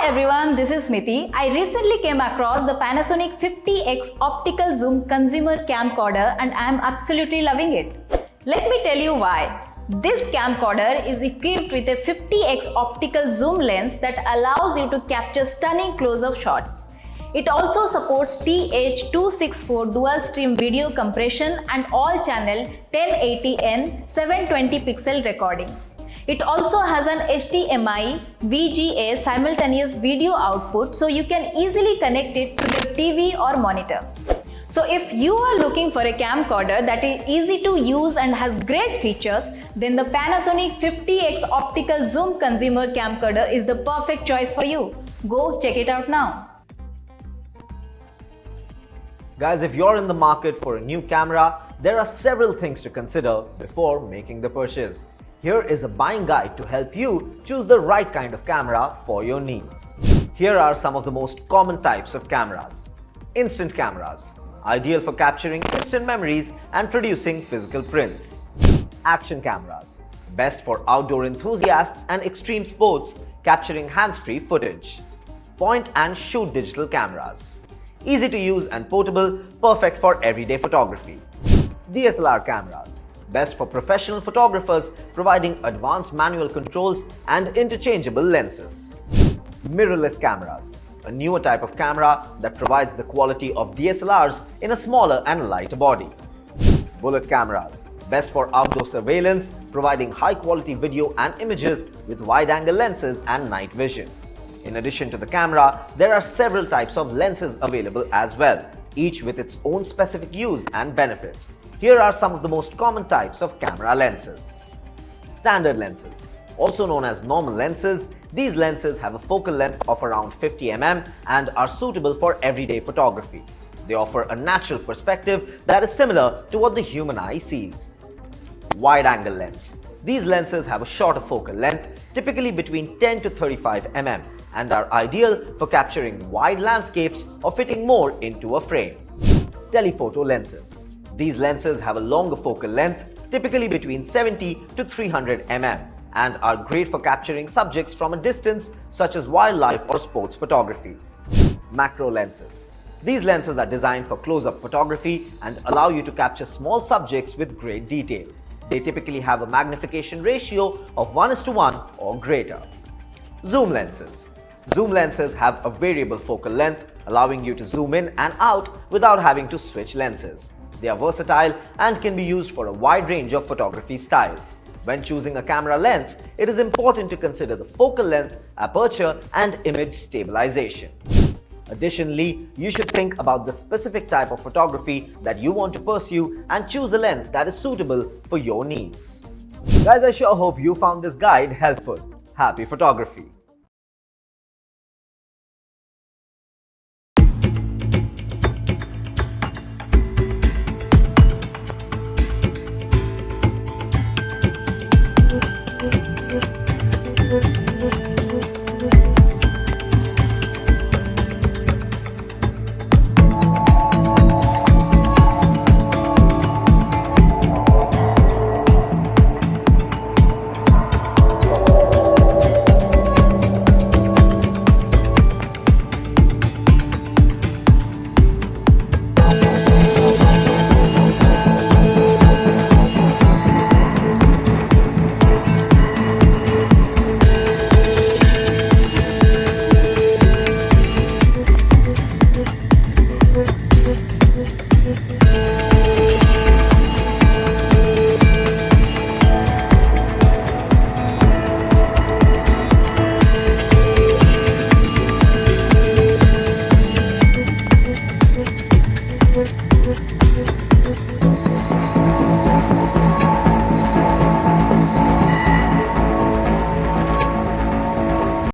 Hi everyone, this is Smiti. I recently came across the Panasonic 50x optical zoom consumer camcorder and I am absolutely loving it. Let me tell you why. This camcorder is equipped with a 50x optical zoom lens that allows you to capture stunning close-up shots. It also supports TH264 dual stream video compression and all-channel 1080n 720 pixel recording. It also has an HDMI VGA simultaneous video output, so you can easily connect it to your TV or monitor. So if you are looking for a camcorder that is easy to use and has great features, then the Panasonic 50x optical zoom consumer camcorder is the perfect choice for you. Go check it out now. Guys, if you're in the market for a new camera, there are several things to consider before making the purchase. Here is a buying guide to help you choose the right kind of camera for your needs. Here are some of the most common types of cameras. Instant cameras, ideal for capturing instant memories and producing physical prints. Action cameras, best for outdoor enthusiasts and extreme sports, capturing hands-free footage. Point and shoot digital cameras, easy to use and portable, perfect for everyday photography. DSLR cameras, best for professional photographers, providing advanced manual controls and interchangeable lenses. Mirrorless cameras, a newer type of camera that provides the quality of DSLRs in a smaller and lighter body. Bullet cameras, best for outdoor surveillance, providing high-quality video and images with wide-angle lenses and night vision. In addition to the camera, there are several types of lenses available as well, each with its own specific use and benefits. Here are some of the most common types of camera lenses. Standard lenses, also known as normal lenses, these lenses have a focal length of around 50 mm and are suitable for everyday photography. They offer a natural perspective that is similar to what the human eye sees. Wide-angle lens. These lenses have a shorter focal length, typically between 10 to 35 mm, and are ideal for capturing wide landscapes or fitting more into a frame. Telephoto lenses. These lenses have a longer focal length, typically between 70 to 300 mm, and are great for capturing subjects from a distance such as wildlife or sports photography. Macro lenses. These lenses are designed for close-up photography and allow you to capture small subjects with great detail. They typically have a magnification ratio of 1:1 or greater. Zoom lenses. Zoom lenses have a variable focal length, allowing you to zoom in and out without having to switch lenses. They are versatile and can be used for a wide range of photography styles. When choosing a camera lens, it is important to consider the focal length, aperture, and image stabilization. Additionally, you should think about the specific type of photography that you want to pursue and choose a lens that is suitable for your needs. Guys, I sure hope you found this guide helpful. Happy photography!